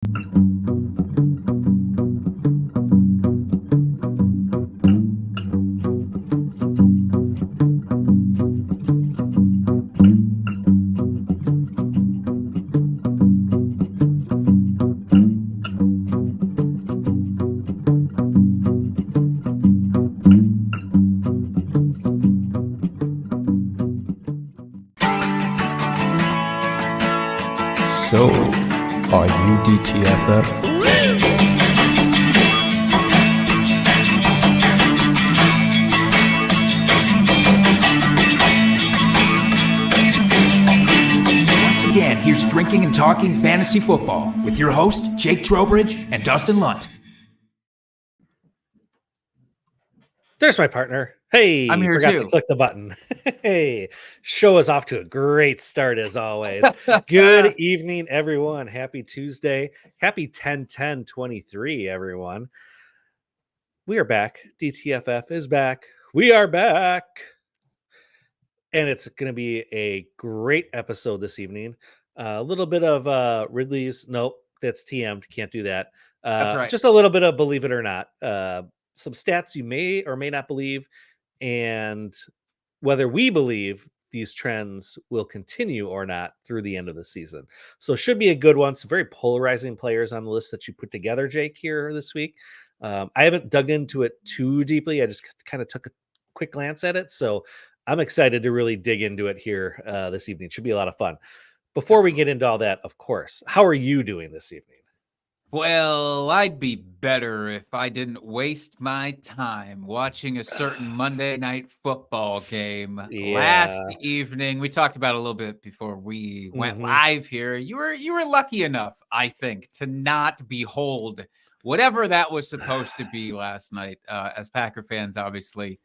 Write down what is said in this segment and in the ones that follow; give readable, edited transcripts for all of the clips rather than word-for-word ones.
So, are you DTFF? Once again, here's Drinking and Talking Fantasy Football with your host, Jake Trowbridge and Dustin Lunt. There's my partner. Hey, I'm here forgot too. to click the button. Hey, show is off to a great start as always. Good evening, everyone. Happy Tuesday. Happy 10-10-23, everyone. We are back. DTFF is back. We are back. And it's going to be a great episode this evening. A little bit of Ridley's. Nope, that's TM'd. Can't do that. That's right. Just a little bit of Believe It or Not. Some stats you may or may not believe, and whether we believe these trends will continue or not through the end of the season. So should be a good one. Some very polarizing players on the list that you put together, Jake, here this week. I haven't dug into it too deeply. I just kind of took a quick glance at it. So I'm excited to really dig into it here this evening. Should be a lot of fun. Before we get into all that, of course, how are you doing this evening? Well, I'd be better if I didn't waste my time watching a certain Monday Night Football game last evening. We talked about it a little bit before we went live here. You were lucky enough, I think, to not behold whatever that was supposed to be last night. As Packer fans, obviously,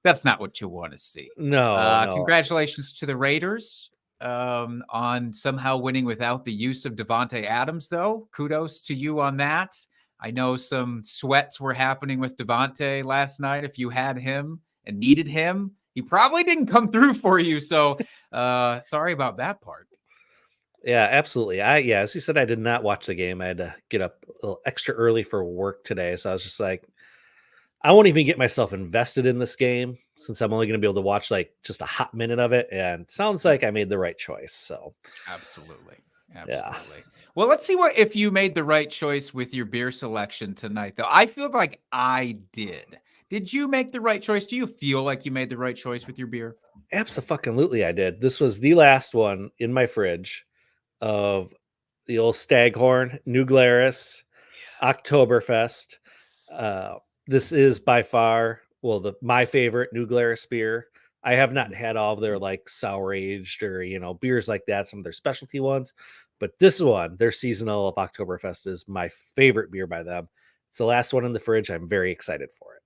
that's not what you want to see. No. Congratulations to the Raiders. On somehow winning without the use of Davante Adams, though. Kudos to you on that. I know some sweats were happening with Davante last night. If you had him and needed him, he probably didn't come through for you. So sorry about that part. Yeah, absolutely. As you said, I did not watch the game. I had to get up a little extra early for work today. So I was just like, I won't even get myself invested in this game since I'm only going to be able to watch like just a hot minute of it. And it sounds like I made the right choice. So absolutely. Yeah. Well, let's see if you made the right choice with your beer selection tonight, though. I feel like I did. Did you make the right choice? Do you feel like you made the right choice with your beer? Absolutely, I did. This was the last one in my fridge of the old Staghorn New Glarus Oktoberfest. This is by far, my favorite New Glarus beer. I have not had all of their like sour aged or, beers like that, some of their specialty ones, but this one, their seasonal of Oktoberfest, is my favorite beer by them. It's the last one in the fridge. I'm very excited for it.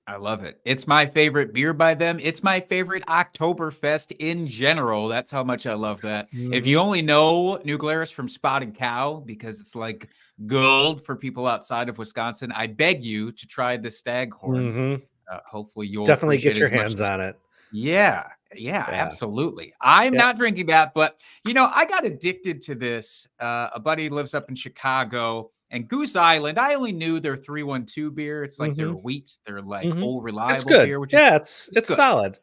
I love it. It's my favorite beer by them. It's my favorite Oktoberfest in general. That's how much I love that. If you only know New Glarus from Spotted Cow, because it's like gold for people outside of Wisconsin, I beg you to try the Staghorn. Hopefully you'll definitely get your hands on it. Yeah, absolutely. I'm not drinking that, but I got addicted to this. A buddy lives up in Chicago, and Goose Island, I only knew their 312 beer. It's like their wheat, their like old reliable it's good. beer, which is it's solid.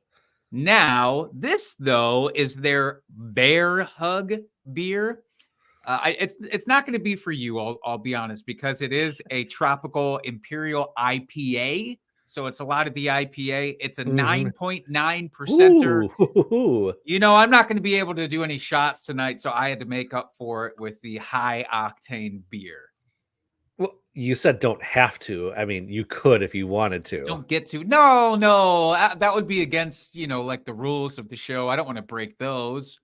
Now, this though is their Bear Hug beer. It's not going to be for you. I'll be honest, because it is a tropical imperial IPA. So it's a lot of the IPA. It's a 9.9%. I'm not going to be able to do any shots tonight, so I had to make up for it with the high octane beer. Well, you said don't have to. I mean, you could if you wanted to. Don't get to. No. That would be against, like the rules of the show. I don't want to break those.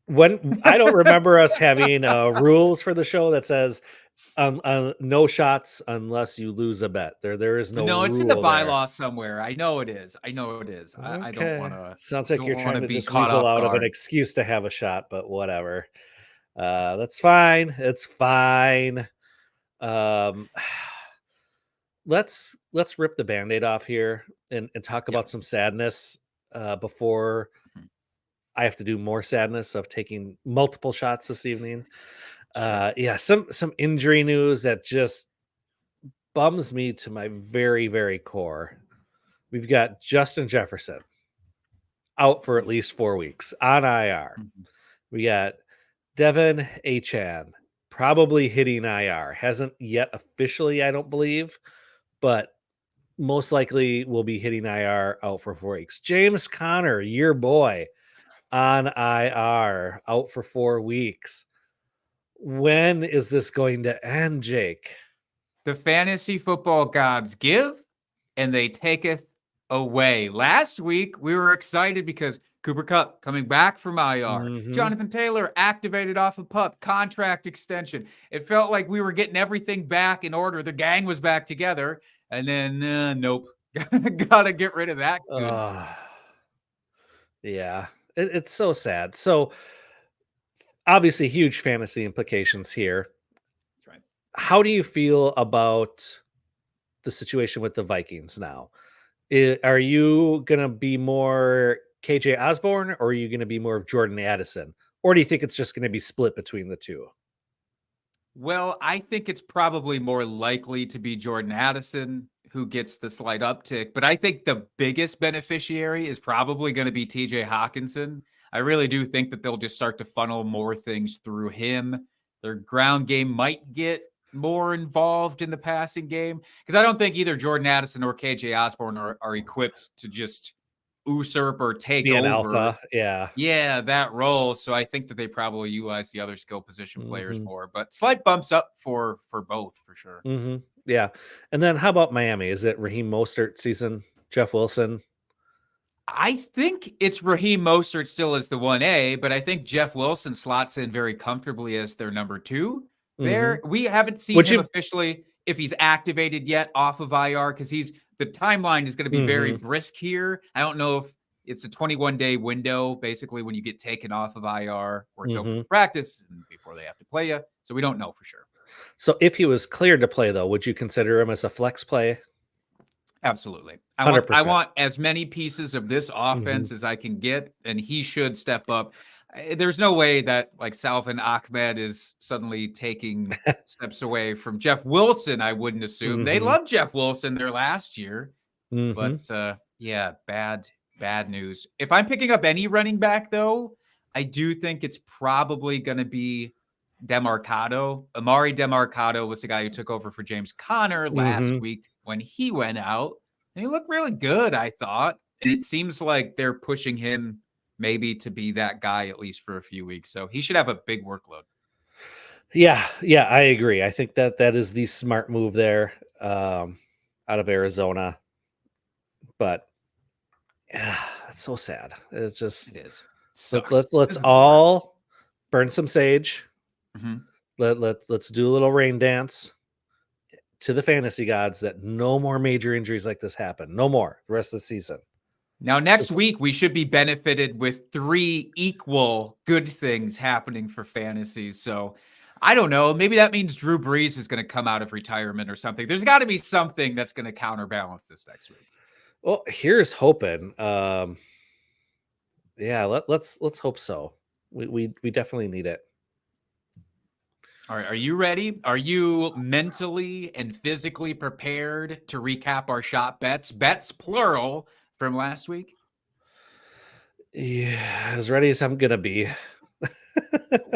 When I don't remember us having rules for the show that says no shots unless you lose a bet. There is no. No, it's in rule the there. bylaw somewhere. I know it is. Okay. I don't want to. Sounds like you're trying to be just caught weasel off out of guard. an excuse to have a shot, but whatever. That's fine. It's fine. Let's rip the Band-Aid off here and talk about some sadness before I have to do more sadness of taking multiple shots this evening. Yeah, some injury news that just bums me to my very, very core. We've got Justin Jefferson out for at least 4 weeks on IR. Mhm. We got Devin Achan probably hitting IR. Hasn't yet officially, I don't believe, but most likely will be hitting IR out for 4 weeks. James Conner, your boy, on IR out for 4 weeks. When is this going to end, Jake? The fantasy football gods give and they taketh away. Last week, we were excited because Cooper Kupp coming back from IR. Mhm. Jonathan Taylor activated off of PUP, contract extension. It felt like we were getting everything back in order. The gang was back together. And then, nope. Gotta get rid of that. Good. Yeah, it's so sad. So, obviously, huge fantasy implications here. That's right. How do you feel about the situation with the Vikings now? Are you going to be more KJ Osborne or are you going to be more of Jordan Addison? Or do you think it's just going to be split between the two? Well, I think it's probably more likely to be Jordan Addison who gets the slight uptick, but I think the biggest beneficiary is probably going to be TJ Hawkinson. I really do think that they'll just start to funnel more things through him. Their ground game might get more involved in the passing game because I don't think either Jordan Addison or KJ Osborne are equipped to just usurp or take Be an over. alpha. Yeah. That role. So I think that they probably utilize the other skill position players Mhm. more, but slight bumps up for both for sure. Yeah. And then how about Miami? Is it Raheem Mostert season? Jeff Wilson? I think it's Raheem Mostert still as the 1A, but I think Jeff Wilson slots in very comfortably as their number 2. There, we haven't seen Would him you- officially if he's activated yet off of IR because the timeline is going to be very brisk here. I don't know if it's a 21-day window, basically when you get taken off of IR or it's open for practice and before they have to play you. So we don't know for sure. So if he was cleared to play, though, would you consider him as a flex play? Absolutely. I 100%. want as many pieces of this offense as I can get, and he should step up. There's no way that like Salvin Ahmed is suddenly taking steps away from Jeff Wilson. I wouldn't assume they loved Jeff Wilson there last year, but yeah, bad news. If I'm picking up any running back though, I do think it's probably going to be Demarcado. Amari Demarcado was the guy who took over for James Conner last week when he went out, and he looked really good, I thought. And it seems like they're pushing him maybe to be that guy at least for a few weeks. So he should have a big workload. Yeah, I agree. I think that is the smart move there out of Arizona. But yeah, it's so sad. It's just It is. let's all burn some sage. Mhm. Let's do a little rain dance to the fantasy gods that no more major injuries like this happen. No more the rest of the season. Now, next week, we should be benefited with 3 equal good things happening for fantasy. So I don't know. Maybe that means Drew Brees is going to come out of retirement or something. There's got to be something that's going to counterbalance this next week. Well, here's hoping. Yeah, let's hope so. We definitely need it. All right, are you ready? Are you mentally and physically prepared to recap our shot bets plural from last week? Yeah, as ready as I'm gonna be.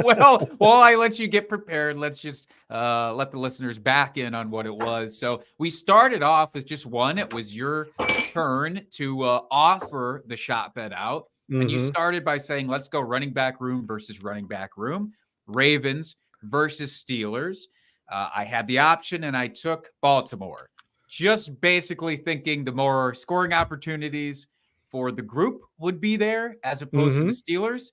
Well, while I let you get prepared, let's just let the listeners back in on what it was. So we started off with just one. It was your turn to offer the shot bet out. And you started by saying, let's go running back room versus running back room. Ravens versus Steelers. I had the option and I took Baltimore. Just basically thinking the more scoring opportunities for the group would be there as opposed to the Steelers.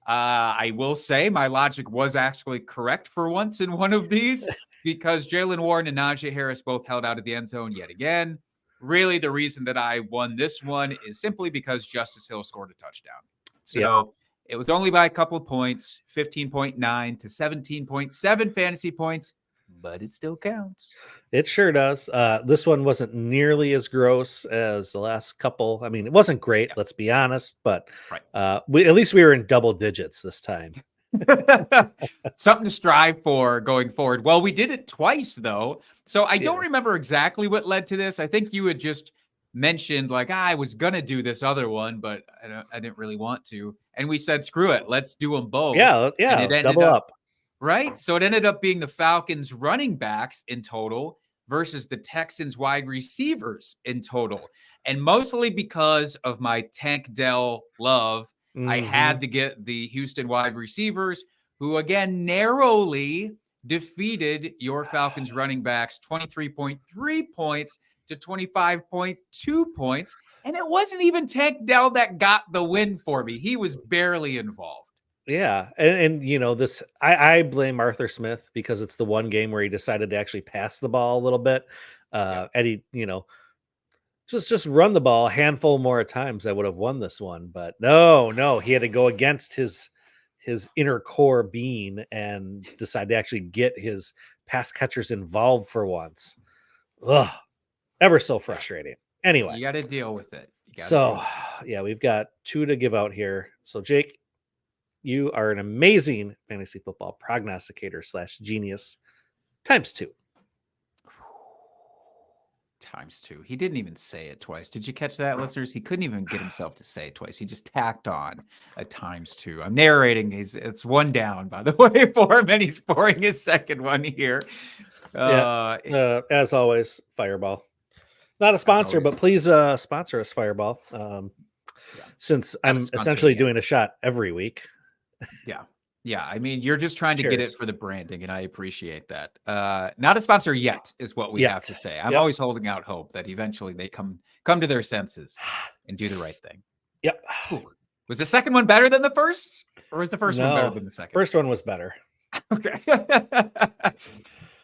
I will say my logic was actually correct for once in one of these because Jaylen Warren and Najee Harris both held out of the end zone yet again. Really, the reason that I won this one is simply because Justice Hill scored a touchdown. So it was only by a couple of points, 15.9 to 17.7 fantasy points, but it still counts. It sure does. This one wasn't nearly as gross as the last couple. I mean, it wasn't great, let's be honest, but at least we were in double digits this time. Something to strive for going forward. Well, we did it twice, though. So I don't Yes. remember exactly what led to this. I think you had just mentioned, like, I was going to do this other one, but I didn't really want to. And we said, screw it. Let's do them both. Yeah, And it ended double up. Right? So it ended up being the Falcons running backs in total versus the Texans wide receivers in total. And mostly because of my Tank Dell love, I had to get the Houston wide receivers, who again narrowly defeated your Falcons running backs 23.3 points to 25.2 points. And it wasn't even Tank Dell that got the win for me. He was barely involved. Yeah, and you know this, I blame Arthur Smith because it's the one game where he decided to actually pass the ball a little bit. And he, just run the ball a handful more times, I would have won this one. But no, he had to go against his inner core being and decide to actually get his pass catchers involved for once. Ugh, ever so frustrating. Anyway, You got to deal with it. so yeah, we've got 2 to give out here. So Jake, you are an amazing fantasy football prognosticator / genius ×2. ×2. He didn't even say it twice. Did you catch that, listeners? He couldn't even get himself to say it twice. He just tacked on a ×2. I'm narrating. It's one down, by the way, for him, and he's pouring his second one here. As always, Fireball. Not a sponsor, but please sponsor us, Fireball. Since I'm essentially doing a shot every week. Yeah. I mean, you're just trying to get it Cheers. for the branding, and I appreciate that. Not a sponsor yet, is what we have to say. I'm always holding out hope that eventually they come to their senses and do the right thing. Yep. Ooh. Was the second one better than the first, or was the first one better than the second? First one was better. Okay.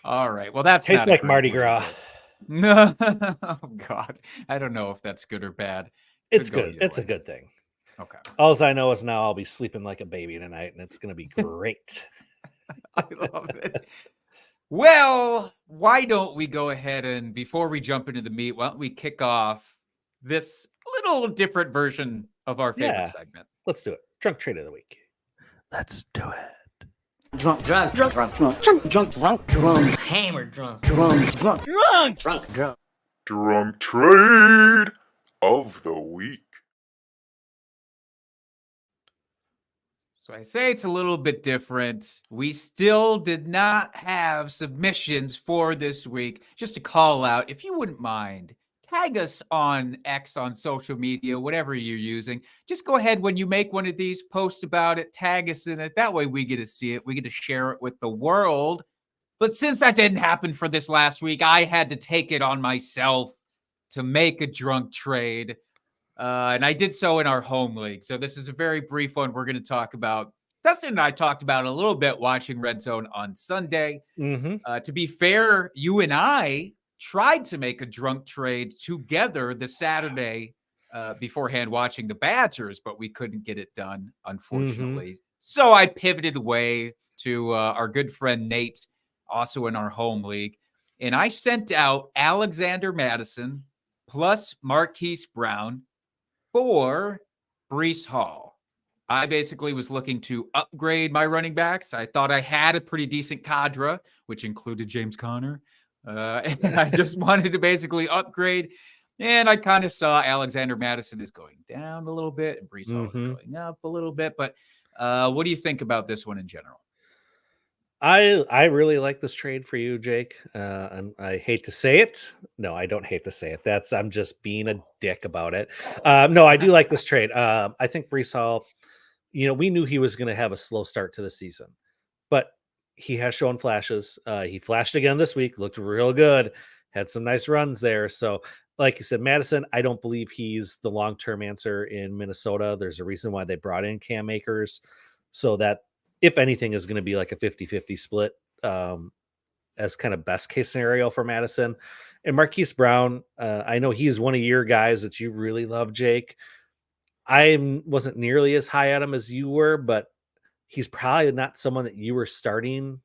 All right. Well, that's tastes like Mardi Gras. No, oh God, I don't know if that's good or bad. It's good. It's a good thing. Okay. All I know is now I'll be sleeping like a baby tonight, and it's going to be great. I love it. Well, why don't we go ahead and, before we jump into the meat, why don't we kick off this little different version of our favorite segment? Let's do it. Drunk Trade of the Week. Let's do it. Drunk, hammered drunk. Drunk Trade of the Week. So I say it's a little bit different. We still did not have submissions for this week. Just to call out, if you wouldn't mind, tag us on X, on social media, whatever you're using. Just go ahead when you make one of these, post about it, tag us in it. That way we get to see it. We get to share it with the world. But since that didn't happen for this last week, I had to take it on myself to make a drunk trade. And I did so in our home league. So this is a very brief one we're going to talk about. Dustin and I talked about it a little bit watching Red Zone on Sunday. To be fair, you and I tried to make a drunk trade together the Saturday beforehand watching the Badgers, but we couldn't get it done, unfortunately. So I pivoted away to our good friend Nate, also in our home league. And I sent out Alexander Mattison plus Marquise Brown for Breece Hall. I basically was looking to upgrade my running backs. I thought I had a pretty decent cadre, which included James Conner. And I just wanted to basically upgrade. And I kind of saw Alexander Mattison is going down a little bit and Breece Hall is going up a little bit. But what do you think about this one in general? I really like this trade for you, Jake. And I hate to say it. No, I don't hate to say it. I'm just being a dick about it. No, I do like this trade. I think Breece Hall, we knew he was going to have a slow start to the season, but he has shown flashes. He flashed again this week, looked real good, had some nice runs there. So, like you said, Madison, I don't believe he's the long-term answer in Minnesota. There's a reason why they brought in Cam Akers, so that if anything is going to be like a 50-50 split as kind of best case scenario for Madison. And Marquise Brown, I know he's one of your guys that you really love, Jake. I wasn't nearly as high at him as you were, but he's probably not someone that you were starting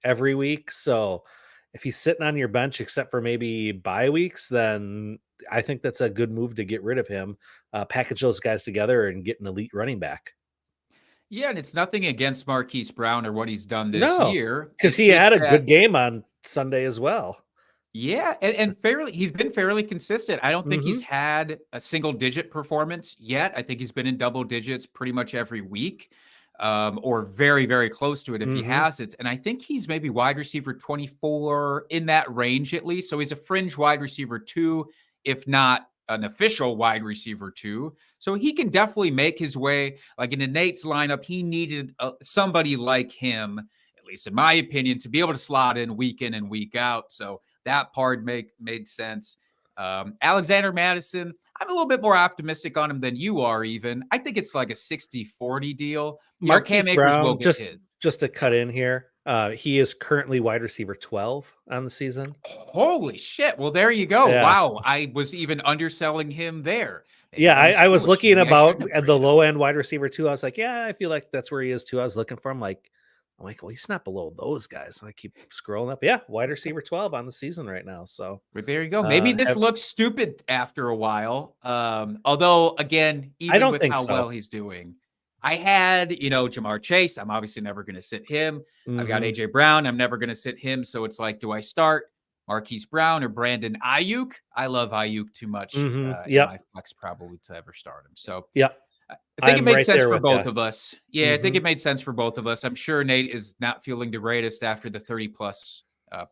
every week. So if he's sitting on your bench, except for maybe bye weeks, then I think that's a good move to get rid of him, package those guys together and get an elite running back. Yeah, and it's nothing against Marquise Brown or what he's done this No, year. because It's he had just a that, good game on Sunday as well. yeah, and he's been fairly consistent. I don't think he's Mhm. had a single digit performance yet. I think he's been in double digits pretty much every week, or very, very close to it if he Mhm. has it. And I think he's maybe wide receiver 24 in that range at least. So he's a fringe wide receiver 2, if not an official wide receiver 2. So he can definitely make his way. Like in Nate's lineup, he needed somebody like him, at least in my opinion, to be able to slot in and week out. So that part made sense. Alexander Madison, I'm a little bit more optimistic on him than you are even. I think it's like a 60-40 deal. Cam Marquise Akers will Brown, get his. just to cut in here, he is currently wide receiver 12 on the season. Holy shit. Well, there you go. Yeah. Wow. I was even underselling him there. Maybe Yeah, that I was foolish. looking Maybe I about shouldn't have at the traded him. low end wide receiver 2. I was like, yeah, I feel like that's where he is too. I was looking for him. I'm like, well, he's not below those guys. So I keep scrolling up. Yeah, wide receiver 12 on the season right now. So But there you go. Maybe this looks stupid after a while. Although, again, even don't with think how so. well he's doing, I had, Jamar Chase. I'm obviously never going to sit him. I've got Mhm. AJ Brown. I'm never going to sit him. So it's like, do I start Marquise Brown or Brandon Ayuk? I love Ayuk too much in Yep. my flex probably to ever start him. So Yep. I think it I'm made right sense there for with both ya. of us. Yeah, I think Mhm. it made sense for both of us. I'm sure Nate is not feeling the greatest after the 30 plus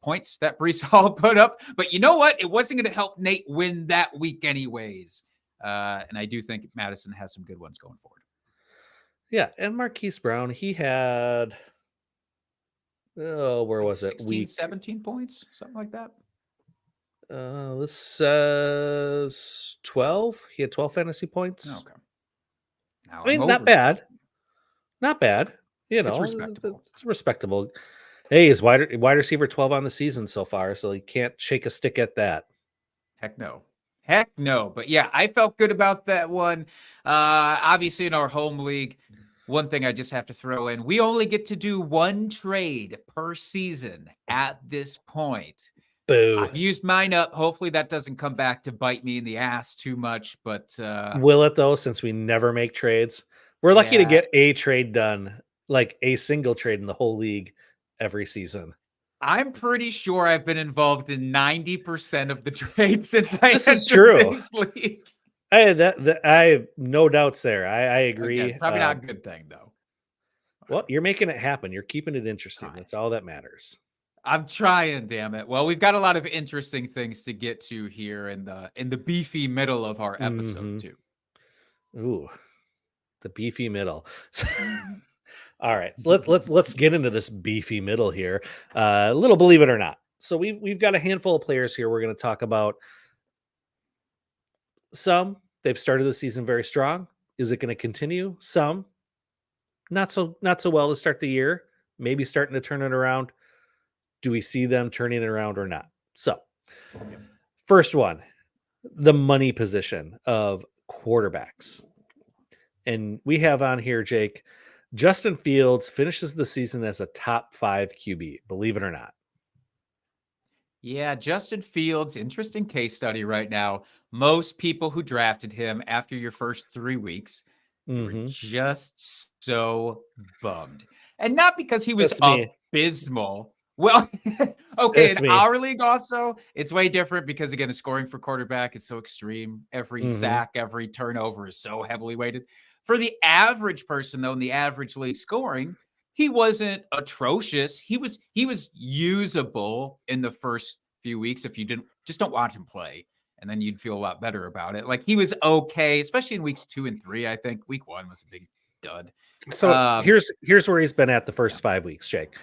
points that Brees Hall put up. But you know what? It wasn't going to help Nate win that week anyways. And I do think Madison has some good ones going forward. Yeah, and Marquise Brown, he had where Like was it? 16, Week 17 points, something like that. this says 12. He had 12 fantasy points. Okay. Now I mean, I'm not bad. Not bad. It's respectable. It's respectable. Hey, he's wide receiver 12 on the season so far, so he can't shake a stick at that. Heck no. Heck no. But yeah, I felt good about that one. Obviously, in our home league, one thing I just have to throw in, we only get to do one trade per season at this point. Boo. I've used mine up. Hopefully that doesn't come back to bite me in the ass too much, but Will it though, since we never make trades? We're lucky to Yeah. get a trade done, like a single trade in the whole league every season. I'm pretty sure I've been involved in 90% of the trades since I This is entered true. this league. I have no doubts there. I agree. Again, probably not a good thing though. Well, you're making it happen. You're keeping it interesting. Trying. That's all that matters. I'm trying, damn it. Well, we've got a lot of interesting things to get to here in the beefy middle of our episode Mhm. too. Ooh, the beefy middle. All right, so let's get into this beefy middle here. A little believe it or not. So we've got a handful of players here we're going to talk about. Some they've started the season very strong. Is it going to continue? Some not so well to start the year. Maybe starting to turn it around. Do we see them turning it around or not? So, first one, the money position of quarterbacks. And we have on here, Jake, Justin Fields finishes the season as a top 5 QB, believe it or not. Yeah, Justin Fields, interesting case study right now. Most people who drafted him after your first 3 weeks were just so bummed. And not because he was That's me. abysmal. Well, okay, It's in me. our league also, it's way different because, again, the scoring for quarterback is so extreme. Every sack, every turnover is so heavily weighted. For the average person, though, in the average league scoring, he wasn't atrocious. He was usable in the first few weeks if you don't watch him play, and then you'd feel a lot better about it. Like he was okay, especially in weeks 2 and 3. I think week 1 was a big dud. So here's where he's been at the first 5 weeks, Jake.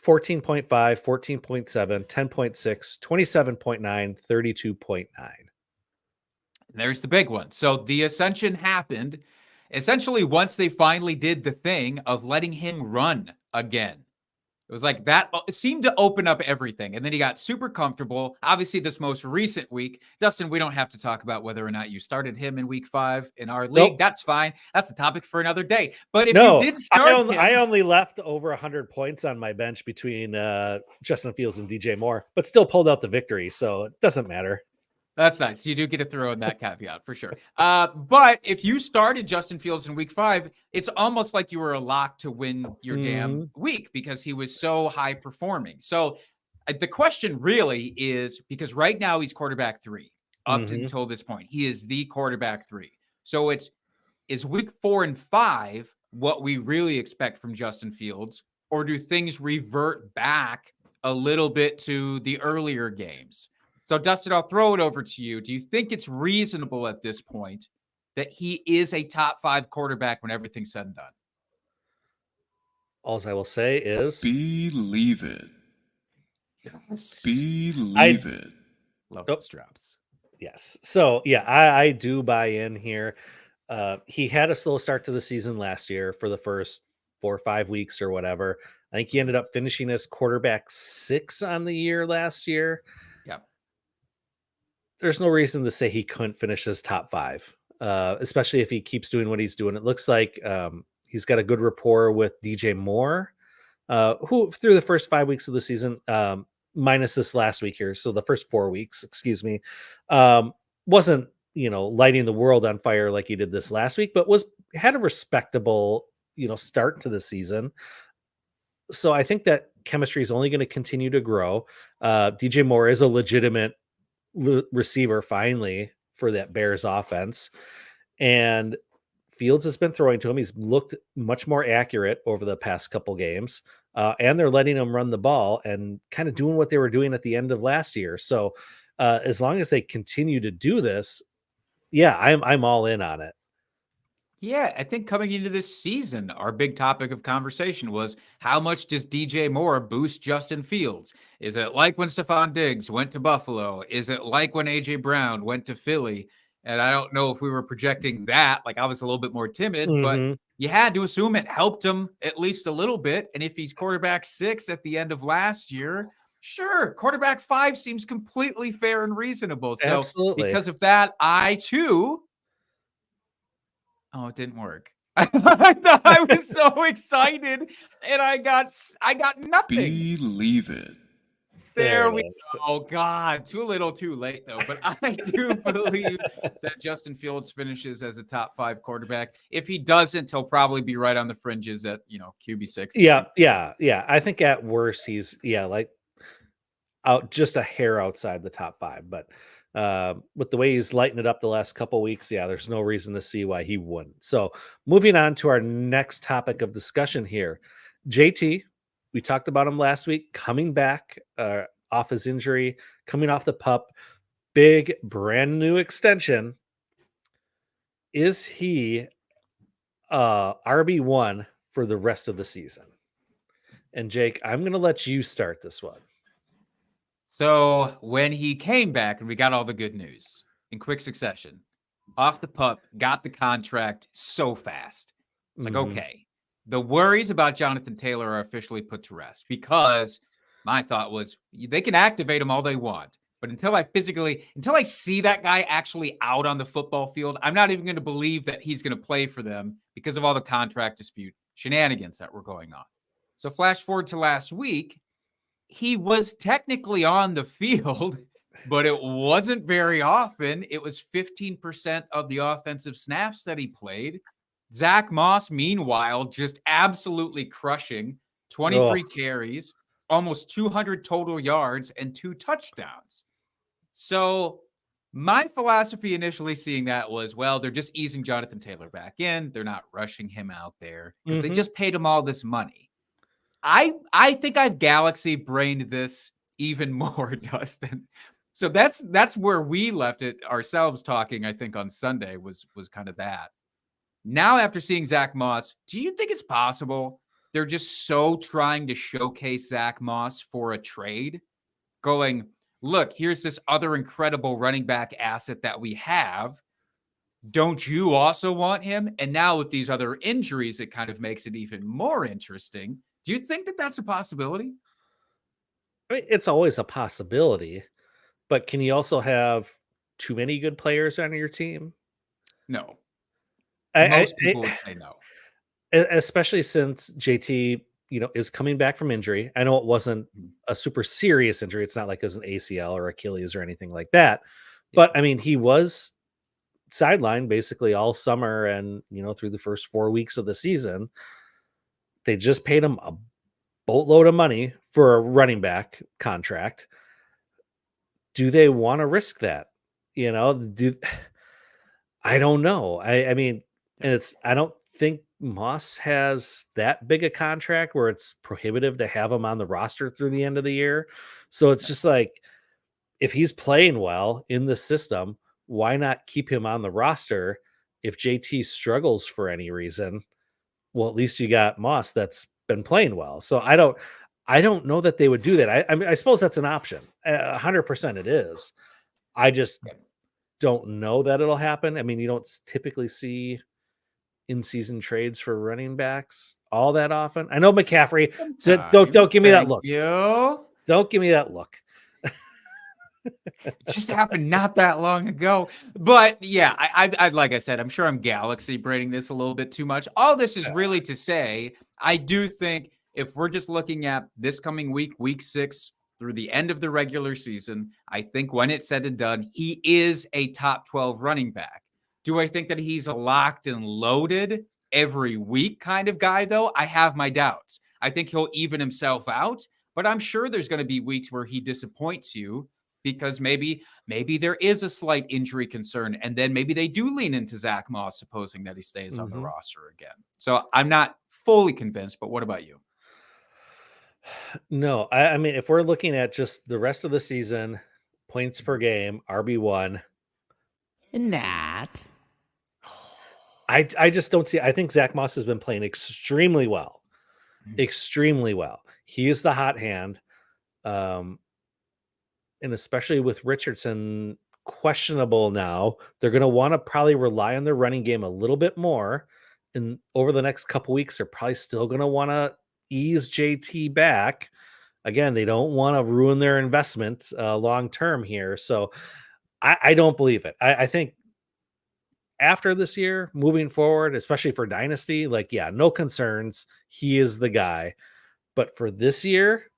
14.5, 14.7, 10.6, 27.9, 32.9. There's the big one. So the ascension happened essentially once they finally did the thing of letting him run again. It was like that seemed to open up everything. And then he got super comfortable. Obviously, this most recent week, Dustin, we don't have to talk about whether or not you started him in week 5 in our league. Nope. That's fine. That's a topic for another day. But if you did start him, I only left over 100 points on my bench between Justin Fields and DJ Moore, but still pulled out the victory. So it doesn't matter. That's nice. You do get to throw in that caveat for sure. But if you started Justin Fields in week 5, it's almost like you were a lock to win your damn week because he was so high performing. So the question really is, because right now he's quarterback 3 up until this point. He is the quarterback 3. So is week 4 and 5 what we really expect from Justin Fields, or do things revert back a little bit to the earlier games? So, Dustin, I'll throw it over to you. Do you think it's reasonable at this point that he is a top 5 quarterback when everything's said and done? All I will say is Believe it. Yes. Believe it. Love those drops. yes. So, yeah, I do buy in here. He had a slow start to the season last year for the first 4 or 5 weeks or whatever. I think he ended up finishing as quarterback 6 on the year last year. Yeah. There's no reason to say he couldn't finish as top 5, especially if he keeps doing what he's doing. It looks like he's got a good rapport with DJ Moore, who through the first 5 weeks of the season, minus this last week here, so the first 4 weeks, excuse me, wasn't lighting the world on fire like he did this last week, but had a respectable start to the season. So I think that chemistry is only going to continue to grow. DJ Moore is a legitimate receiver finally for that Bears offense, and Fields has been throwing to him. He's looked much more accurate over the past couple games, and they're letting him run the ball and kind of doing what they were doing at the end of last year. So as long as they continue to do this, yeah, I'm all in on it. Yeah, I think coming into this season, our big topic of conversation was how much does DJ Moore boost Justin Fields? Is it like when Stephon Diggs went to Buffalo? Is it like when A.J. Brown went to Philly? And I don't know if we were projecting that. Like, I was a little bit more timid, but you had to assume it helped him at least a little bit. And if he's quarterback 6 at the end of last year, sure, quarterback 5 seems completely fair and reasonable. So Absolutely. Because of that, I too... Oh, it didn't work. I thought I was so excited, and I got nothing. Believe it. There we go. Oh, God. Too little, too late, though. But I do believe that Justin Fields finishes as a top 5 quarterback. If he doesn't, he'll probably be right on the fringes at, QB6. Yeah. I think at worst, he's, like out just a hair outside the top 5. But with the way he's lighting it up the last couple weeks, there's no reason to see why he wouldn't. So moving on to our next topic of discussion here, JT. We talked about him last week, coming back off his injury, coming off the PUP, big brand new extension. Is he RB1 for the rest of the season? And Jake, I'm going to let you start this one. So when he came back and we got all the good news in quick succession, off the PUP, got the contract so fast. It's like, okay. The worries about Jonathan Taylor are officially put to rest, because my thought was they can activate him all they want, but until I see that guy actually out on the football field, I'm not even going to believe that he's going to play for them because of all the contract dispute shenanigans that were going on. So flash forward to last week, he was technically on the field, but it wasn't very often. It was 15% of the offensive snaps that he played. Zach Moss, meanwhile, just absolutely crushing 23 carries, almost 200 total yards, and 2 touchdowns. So my philosophy initially seeing that was, well, they're just easing Jonathan Taylor back in. They're not rushing him out there because they just paid him all this money. I think I've galaxy brained this even more, Dustin. So that's where we left it ourselves talking, I think, on Sunday was kind of that. Now, after seeing Zach Moss, do you think it's possible they're just so trying to showcase Zach Moss for a trade? Going, look, here's this other incredible running back asset that we have. Don't you also want him? And now with these other injuries, it kind of makes it even more interesting. Do you think that that's a possibility? I mean, it's always a possibility, but can you also have too many good players on your team? No. Most people would say no. Especially since JT, is coming back from injury. I know it wasn't a super serious injury. It's not like it was an ACL or Achilles or anything like that, But I mean, he was sidelined basically all summer and, through the first 4 weeks of the season. They just paid him a boatload of money for a running back contract. Do they want to risk that? I don't know. I mean, and I don't think Moss has that big a contract where it's prohibitive to have him on the roster through the end of the year. So it's just like, if he's playing well in the system, why not keep him on the roster? If JT struggles for any reason, well, at least you got Moss that's been playing well. So I don't know that they would do that. I mean, I suppose that's an option. 100% it is. I just don't know that it'll happen. I mean, you don't typically see in-season trades for running backs all that often. I know McCaffrey. Don't give me that look. Don't give me that look. Just happened not that long ago. But yeah, I like I said, I'm sure I'm galaxy braiding this a little bit too much. All this is really to say, I do think if we're just looking at this coming week 6 through the end of the regular season, I think when it's said and done, he is a top 12 running back. Do I think that he's a locked and loaded every week kind of guy, though? I have my doubts. I think he'll even himself out, but I'm sure there's going to be weeks where he disappoints you because maybe there is a slight injury concern, and then maybe they do lean into Zach Moss, supposing that he stays on the roster again. So I'm not fully convinced, but what about you? No, I mean, if we're looking at just the rest of the season, points per game, RB1. Not. I just don't see. I think Zach Moss has been playing extremely well. Extremely well. He is the hot hand. And especially with Richardson questionable now, they're going to want to probably rely on their running game a little bit more. And over the next couple weeks, they're probably still going to want to ease JT back. Again, they don't want to ruin their investment long term here. So I don't believe it. I think after this year, moving forward, especially for Dynasty, no concerns. He is the guy. But for this year,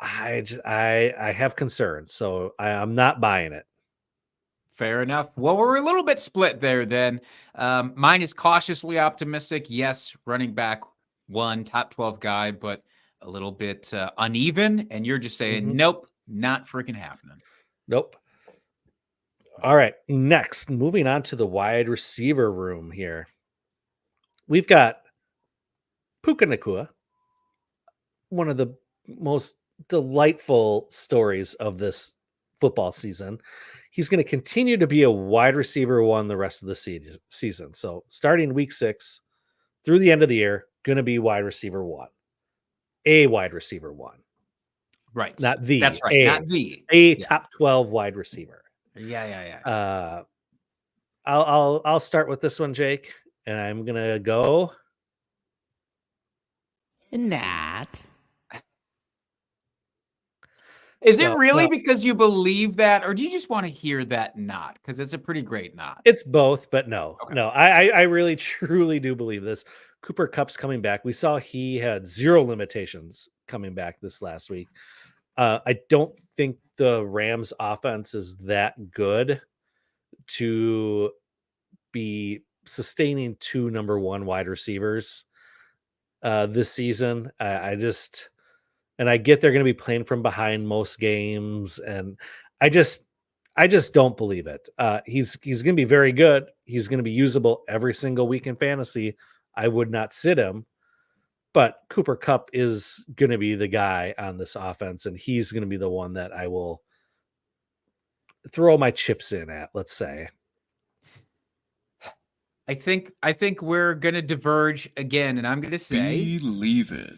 I have concerns. So I'm not buying it. Fair enough. Well, we're a little bit split there then. Mine is cautiously optimistic. Yes, running back 1, top 12 guy, but a little bit uneven. And you're just saying, nope, not freaking happening. Nope. All right. Next, moving on to the wide receiver room here. We've got Puka Nacua, one of the most delightful stories of this football season. He's going to continue to be a wide receiver 1 the rest of the season. So starting week 6 through the end of the year, going to be wide receiver 1. A wide receiver 1. Right. Not the. That's right. Not the. A top 12 wide receiver. Yeah. I'll start with this one, Jake, and I'm gonna go. Not. Is it really because you believe that, or do you just want to hear that not? Because it's a pretty great not. It's both, but no. Okay. No. I really truly do believe this. Cooper Kupp's coming back. We saw he had 0 limitations coming back this last week. I don't think the Rams offense is that good to be sustaining 2 number 1 wide receivers this season. I get they're going to be playing from behind most games, and I just don't believe it. He's going to be very good. He's going to be usable every single week in fantasy. I would not sit him. But Cooper Kupp is going to be the guy on this offense, and he's going to be the one that I will throw my chips in at, let's say. I think we're going to diverge again, and I'm going to say... Believe it.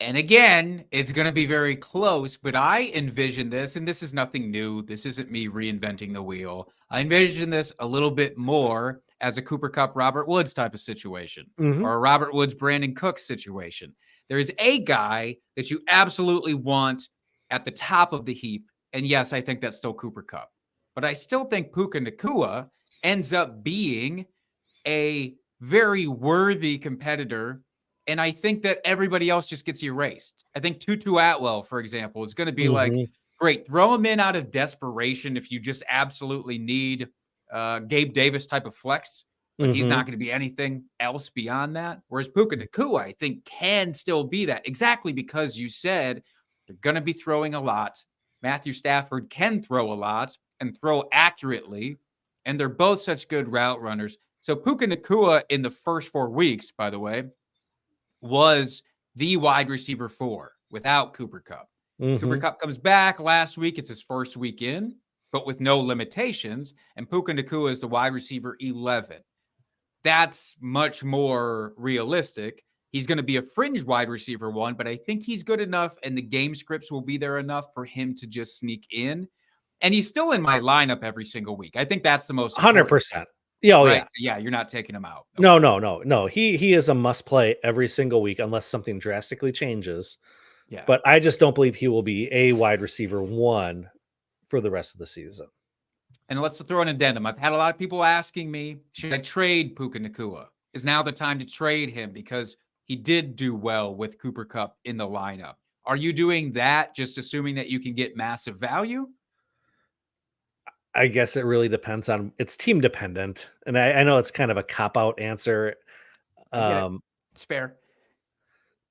And again, it's going to be very close, but I envision this, and this is nothing new. This isn't me reinventing the wheel. I envision this a little bit more as a Cooper Kupp, Robert Woods type of situation, or a Robert Woods, Brandon Cooks situation. There is a guy that you absolutely want at the top of the heap. And yes, I think that's still Cooper Kupp, but I still think Puka Nacua ends up being a very worthy competitor. And I think that everybody else just gets erased. I think Tutu Atwell, for example, is going to be like great. Throw him in out of desperation if you just absolutely need Gabe Davis type of flex, but he's not going to be anything else beyond that. Whereas Puka Nacua, I think, can still be that, exactly because you said they're going to be throwing a lot. Matthew Stafford can throw a lot and throw accurately, and they're both such good route runners. So Puka Nacua in the first 4 weeks, by the way, was the wide receiver 4 without Cooper Kupp. Cooper Kupp comes back last week. It's his first week in, but with no limitations. And Puka Nacua is the wide receiver 11. That's much more realistic. He's going to be a fringe wide receiver 1, but I think he's good enough and the game scripts will be there enough for him to just sneak in. And he's still in my lineup every single week. I think that's the most 100%. Yeah, oh, right? yeah. Yeah, you're not taking him out. No. He is a must play every single week unless something drastically changes. Yeah. But I just don't believe he will be a wide receiver 1 for the rest of the season. And let's throw an addendum. I've had a lot of people asking me, should I trade Puka Nacua? Is now the time to trade him because he did do well with Cooper Kupp in the lineup? Are you doing that just assuming that you can get massive value? I guess it really depends on, it's team dependent. And I know it's kind of a cop-out answer. It's fair.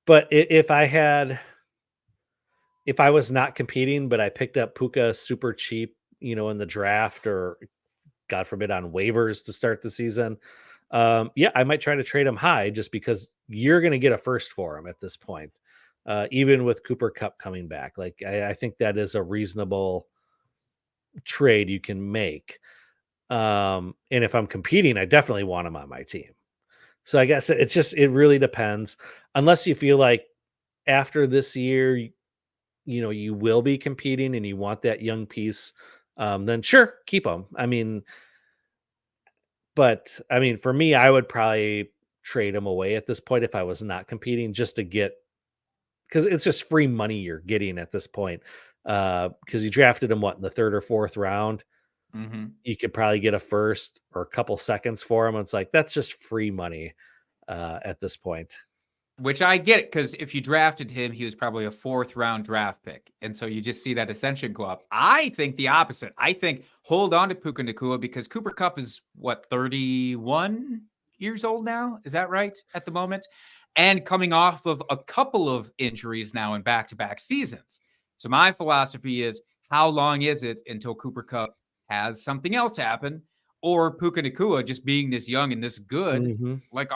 But if I was not competing, but I picked up Puka super cheap, in the draft or God forbid on waivers to start the season, I might try to trade him high just because you're going to get a first for him at this point. Even with Cooper Kupp coming back, like I think that is a reasonable trade you can make. And if I'm competing, I definitely want him on my team. So I guess it really depends. Unless you feel like after this year, you will be competing and you want that young piece, then sure, keep them. But for me, I would probably trade him away at this point if I was not competing, just to get, because it's just free money you're getting at this point. Because you drafted him in the 3rd or 4th round. You could probably get a first or a couple seconds for him. It's like, that's just free money at this point. Which I get, because if you drafted him, he was probably a 4th round draft pick. And so you just see that ascension go up. I think the opposite. I think hold on to Puka Nacua because Cooper Kupp is 31 years old now? Is that right at the moment? And coming off of a couple of injuries now in back-to-back seasons. So my philosophy is, how long is it until Cooper Kupp has something else happen? Or Puka Nacua just being this young and this good? Like,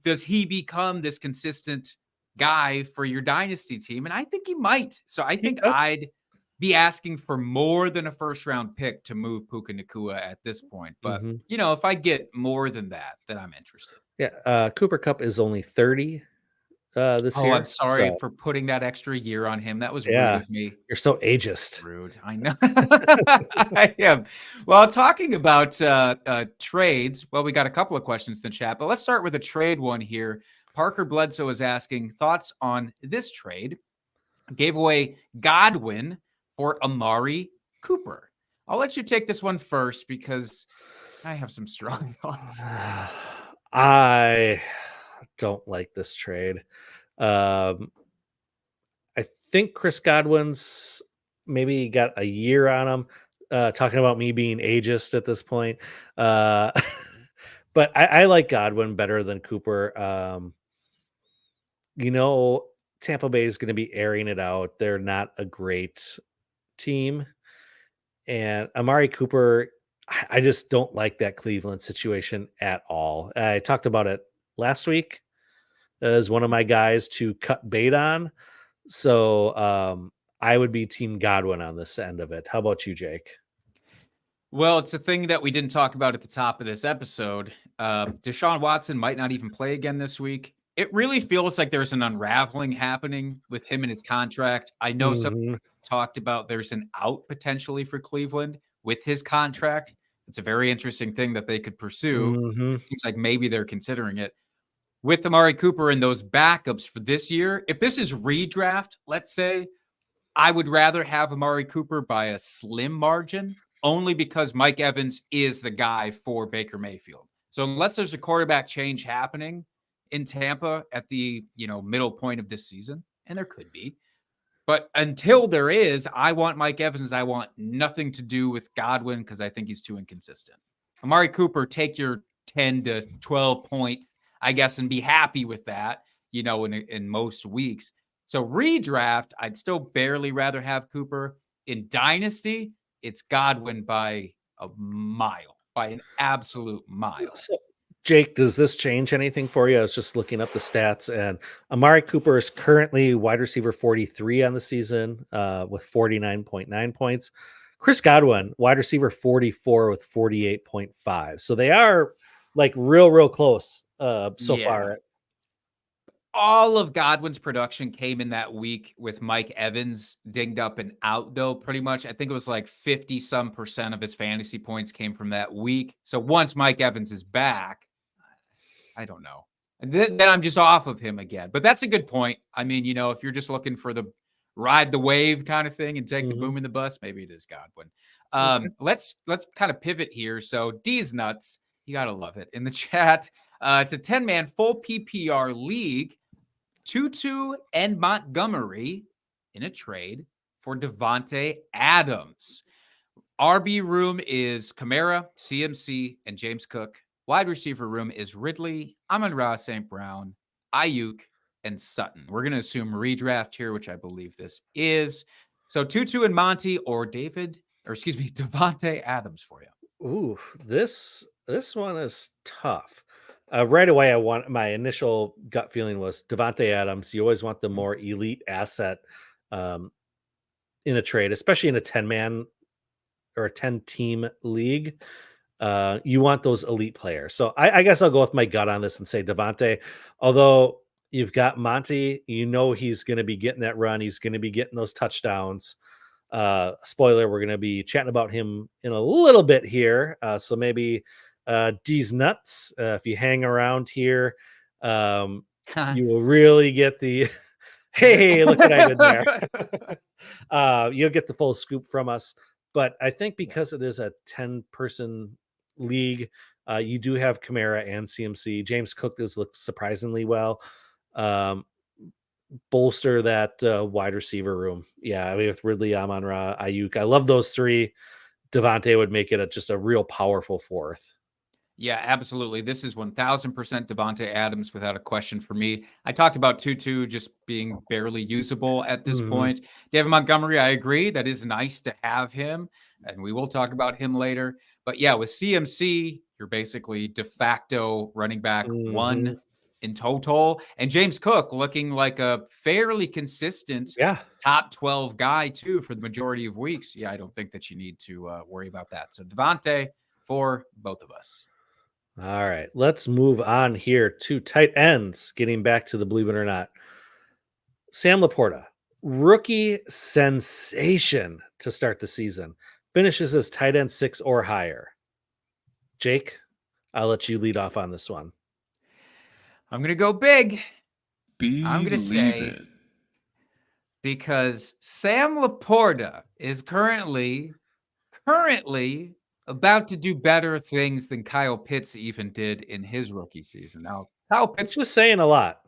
does he become this consistent guy for your dynasty team? And I think he might. So I think I'd be asking for more than a first round pick to move Puka Nacua at this point. But, if I get more than that, then I'm interested. Yeah. Cooper Kupp is only 30 this year. I'm sorry for putting that extra year on him. That was rude of me. You're so ageist. Rude. I know. I am. Well, talking about trades, we got a couple of questions in the chat, but let's start with a trade one here. Parker Bledsoe is asking thoughts on this trade. Gave away Godwin for Amari Cooper. I'll let you take this one first because I have some strong thoughts. I don't like this trade. I think Chris Godwin's maybe got a year on him. Talking about me being ageist at this point. But I like Godwin better than Cooper. Tampa Bay is going to be airing it out. They're not a great team. And Amari Cooper, I just don't like that Cleveland situation at all. I talked about it last week as one of my guys to cut bait on. So I would be Team Godwin on this end of it. How about you, Jake? Well, it's a thing that we didn't talk about at the top of this episode. Deshaun Watson might not even play again this week. It really feels like there's an unraveling happening with him and his contract. I know some talked about there's an out potentially for Cleveland with his contract. It's a very interesting thing that they could pursue. It seems like maybe they're considering it. With Amari Cooper and those backups for this year, if this is redraft, let's say, I would rather have Amari Cooper by a slim margin, only because Mike Evans is the guy for Baker Mayfield. So unless there's a quarterback change happening in Tampa at the middle point of this season, and there could be, But until there is, I want Mike Evans. I want nothing to do with Godwin because I think he's too inconsistent. Amari Cooper, take your 10 to 12 points, I guess, and be happy with that, in most weeks. So redraft, I'd still barely rather have Cooper. In Dynasty, it's Godwin by a mile, by an absolute mile. So, Jake, does this change anything for you? I was just looking up the stats, and Amari Cooper is currently wide receiver 43 on the season with 49.9 points. Chris Godwin, wide receiver 44 with 48.5. So they are like real close so far. All of Godwin's production came in that week with Mike Evans dinged up and out, though, pretty much. I think it was like 50% of his fantasy points came from that week. So once Mike Evans is back, I don't know. And then I'm just off of him again. But that's a good point. I mean, if you're just looking for the ride the wave kind of thing and take the boom in the bus, maybe it is Godwin. Let's kind of pivot here. So D's nuts, you got to love it. In the chat, it's a 10-man full PPR league. Tutu and Montgomery in a trade for Davante Adams. RB room is Kamara, CMC, and James Cook. Wide receiver room is Ridley, Amon-Ra St. Brown, Ayuk, and Sutton. We're going to assume redraft here, which I believe this is. So Tutu and Monty or Davante Adams for you. Ooh, this one is tough. Right away, my initial gut feeling was Davante Adams. You always want the more elite asset in a trade, especially in a 10-man or a 10-team league. You want those elite players. So I guess I'll go with my gut on this and say Davante. Although you've got Monty, he's going to be getting that run. He's going to be getting those touchdowns. Spoiler, we're going to be chatting about him in a little bit here. So maybe D's nuts. If you hang around here, you will really get the hey, look what I did there. You'll get the full scoop from us. But I think because it is a 10-person league, you do have Kamara and CMC. James Cook does look surprisingly well. Bolster that wide receiver room. Yeah, with Ridley, Amon-Ra, Ayuk. I love those three. Davante would make it just a real powerful fourth. Yeah, absolutely. This is 1000% Davante Adams without a question for me. I talked about Tutu just being barely usable at this point. David Montgomery, I agree. That is nice to have him, and we will talk about him later. But yeah, with CMC, you're basically de facto running back one in total. And James Cook looking like a fairly consistent top 12 guy, too, for the majority of weeks. Yeah, I don't think that you need to worry about that. So Davante for both of us. All right, let's move on here to tight ends. Getting back to the believe it or not, Sam Laporta, rookie sensation to start the season, finishes as tight end 6 or higher. Jake, I'll let you lead off on this one. I'm going to go big. I'm going to say it. Because Sam Laporta is currently about to do better things than Kyle Pitts even did in his rookie season. Now, Kyle Pitts was saying a lot.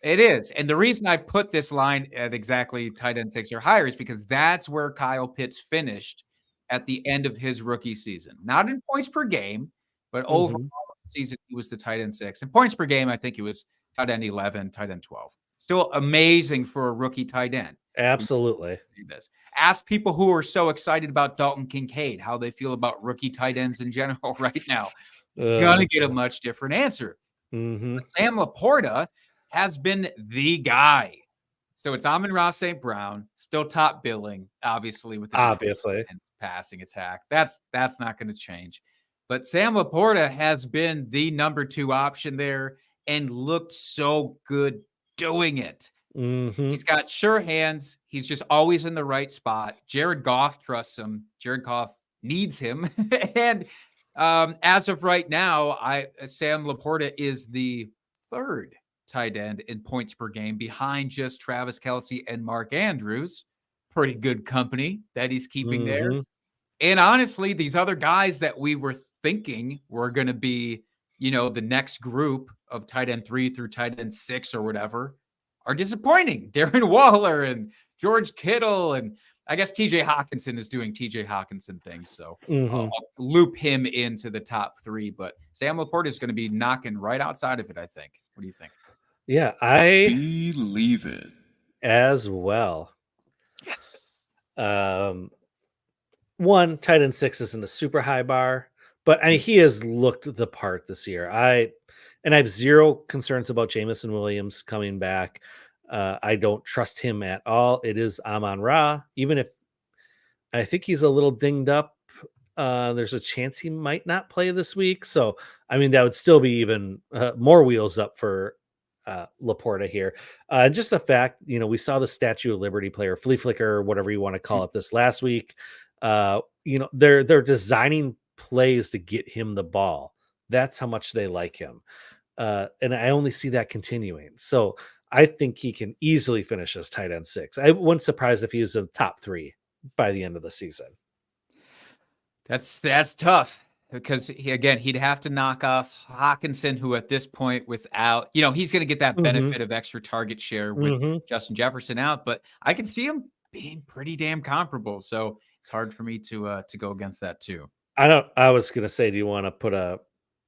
It is. And the reason I put this line at exactly tight end 6 or higher is because that's where Kyle Pitts finished at the end of his rookie season. Not in points per game, but overall season, he was the tight end 6. In points per game, I think he was tight end 11, tight end 12. Still amazing for a rookie tight end. Absolutely. Ask people who are so excited about Dalton Kincaid how they feel about rookie tight ends in general right now. You're going to get a much different answer. But Sam Laporta has been the guy. So it's Amon-Ra St. Brown, still top billing, obviously, with the passing attack. That's not going to change. But Sam Laporta has been the number 2 option there and looked so good doing it. He's got sure hands. He's just always in the right spot. Jared Goff trusts him. Jared Goff needs him. And as of right now, Sam Laporta is the 3rd tight end in points per game behind just Travis Kelce and Mark Andrews. Pretty good company that he's keeping there. And honestly, these other guys that we were thinking were going to be, the next group of tight end 3 through tight end 6 or whatever are disappointing. Darren Waller and George Kittle, and I guess TJ Hawkinson is doing TJ Hawkinson things. So Mhm. I'll loop him into the top 3. But Sam Laporta is going to be knocking right outside of it, I think. What do you think? Yeah, I Believe it. as well. Yes. One, tight end 6 isn't a super high bar, but I mean, he has looked the part this year. I have zero concerns about Jamison Williams coming back. I don't trust him at all. It is Amon-Ra, even if I think he's a little dinged up. There's a chance he might not play this week. So, I mean, that would still be even more wheels up for Laporta here. Just the fact, we saw the Statue of Liberty player, Flea Flicker, whatever you want to call it, this last week. They're designing plays to get him the ball. That's how much they like him. And I only see that continuing. So I think he can easily finish as tight end 6. I wouldn't surprise if he was in top 3 by the end of the season. That's tough because he'd have to knock off Hawkinson, who at this point without, he's going to get that benefit of extra target share with Justin Jefferson out, but I can see him being pretty damn comparable. So it's hard for me to go against that too. I was going to say, do you want to put a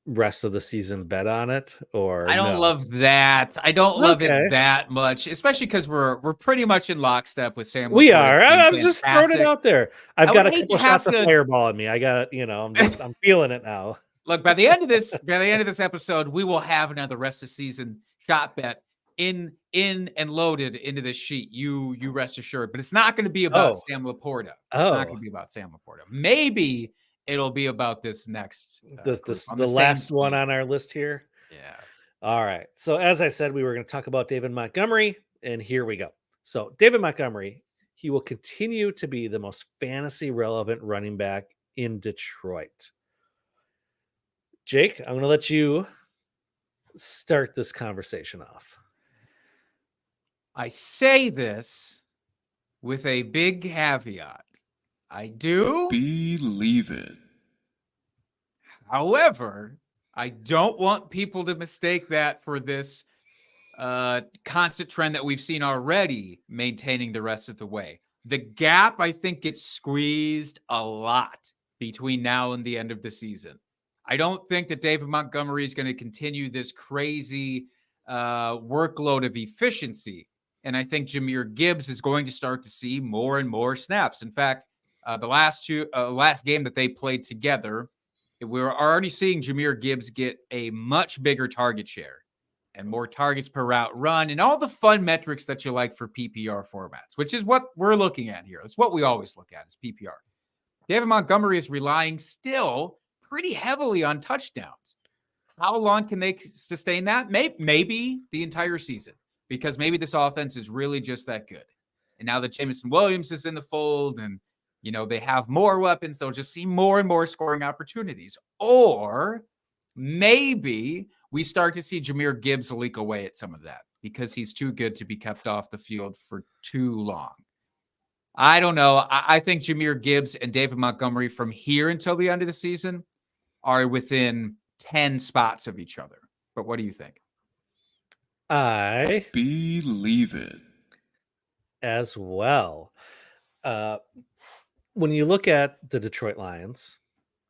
rest of the season bet on it, or I don't no? love that. I don't love it that much, especially because we're pretty much in lockstep with Sam. We Laporta are. being I'm just throwing it out there. I've got a couple shots of Fireball in me. I got, I'm feeling it now. Look, by the end of this episode, we will have another rest of season shot bet in and loaded into this sheet. You rest assured, but it's not going to be about Sam Laporta. It's not going to be about Sam Laporta. Maybe it'll be about this next the last one on our list here. Yeah. All right. So as I said, we were going to talk about David Montgomery, and here we go. So David Montgomery, he will continue to be the most fantasy relevant running back in Detroit. Jake, I'm going to let you start this conversation off. I say this with a big caveat. I do believe it. However, I don't want people to mistake that for this constant trend that we've seen already maintaining the rest of the way. The gap, I think, gets squeezed a lot between now and the end of the season. I don't think that David Montgomery is going to continue this crazy workload of efficiency. And I think Jahmyr Gibbs is going to start to see more and more snaps. In fact, the last game that they played together, we were already seeing Jahmyr Gibbs get a much bigger target share and more targets per route run and all the fun metrics that you like for PPR formats, which is what we're looking at here. It's what we always look at is PPR. David Montgomery is relying still pretty heavily on touchdowns. How long can they sustain that? Maybe the entire season, because maybe this offense is really just that good. And now that Jamison Williams is in the fold and they have more weapons, they'll just see more and more scoring opportunities. Or maybe we start to see Jahmyr Gibbs leak away at some of that because he's too good to be kept off the field for too long. I don't know. I think Jahmyr Gibbs and David Montgomery from here until the end of the season are within 10 spots of each other. But what do you think? I believe it as well. When you look at the Detroit Lions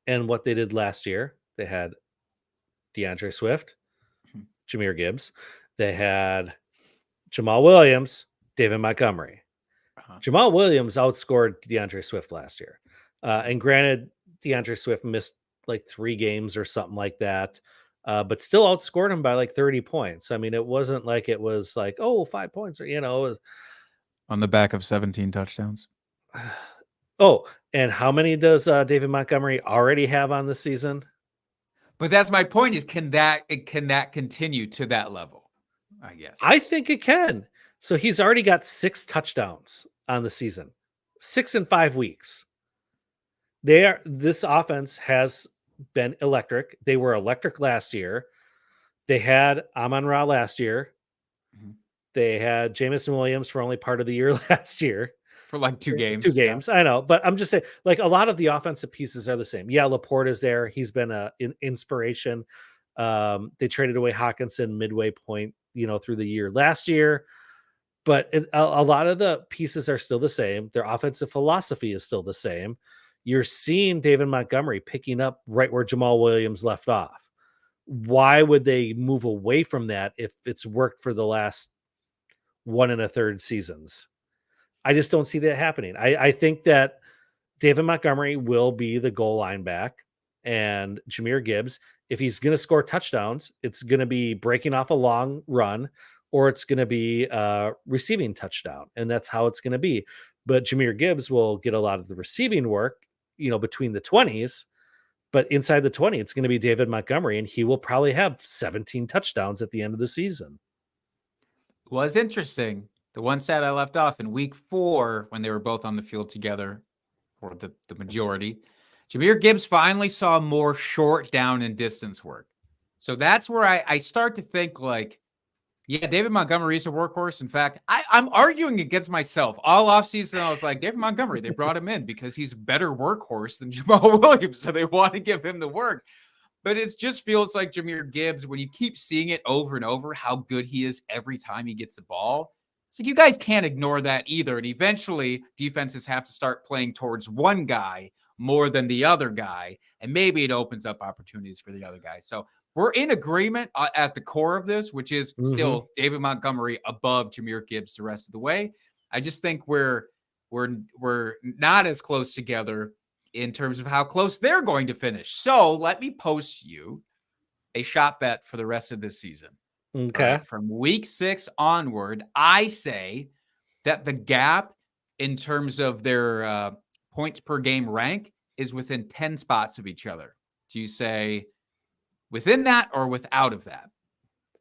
and what they did last year, they had DeAndre Swift, Jahmyr Gibbs. They had Jamal Williams, David Montgomery. Jamal Williams outscored DeAndre Swift last year. And granted, DeAndre Swift missed like 3 games or something like that, but still outscored him by like 30 points. I mean, it wasn't like it was like, 5 points or, on the back of 17 touchdowns. Oh, and how many does David Montgomery already have on the season? But that's my point is, can that continue to that level? I guess. I think it can. So he's already got 6 touchdowns on the season, 6 in 5 weeks. This offense has been electric. They were electric last year. They had Amon-Ra last year. Mm-hmm. They had Jamison Williams for only part of the year last year. For like 2 games. 2 games. Yeah. I know. But I'm just saying, like, a lot of the offensive pieces are the same. Yeah, Laporta's there. He's been an inspiration. They traded away Hawkinson midway point, through the year last year. but a lot of the pieces are still the same. Their offensive philosophy is still the same. You're seeing David Montgomery picking up right where Jamal Williams left off. Why would they move away from that if it's worked for the last 1 1/3 seasons? I just don't see that happening. I think that David Montgomery will be the goal line back, and Jahmyr Gibbs, if he's going to score touchdowns, it's going to be breaking off a long run, or it's going to be a receiving touchdown, and that's how it's going to be. But Jahmyr Gibbs will get a lot of the receiving work, between the 20s, but inside the 20, it's going to be David Montgomery, and he will probably have 17 touchdowns at the end of the season. Was interesting. The one stat I left off in week 4 when they were both on the field together, or the majority, Jahmyr Gibbs finally saw more short down and distance work. So that's where I start to think like, yeah, David Montgomery is a workhorse. In fact, I'm arguing against myself. All offseason, I was like, David Montgomery, they brought him in because he's a better workhorse than Jamal Williams, so they want to give him the work. But it just feels like Jahmyr Gibbs, when you keep seeing it over and over, how good he is every time he gets the ball. So you guys can't ignore that either. And eventually, defenses have to start playing towards one guy more than the other guy. And maybe it opens up opportunities for the other guy. So we're in agreement at the core of this, which is still David Montgomery above Jahmyr Gibbs the rest of the way. I just think we're not as close together in terms of how close they're going to finish. So let me post you a shot bet for the rest of this season. Okay. Right? From week 6 onward, I say that the gap in terms of their points per game rank is within 10 spots of each other. Do you say within that or without of that?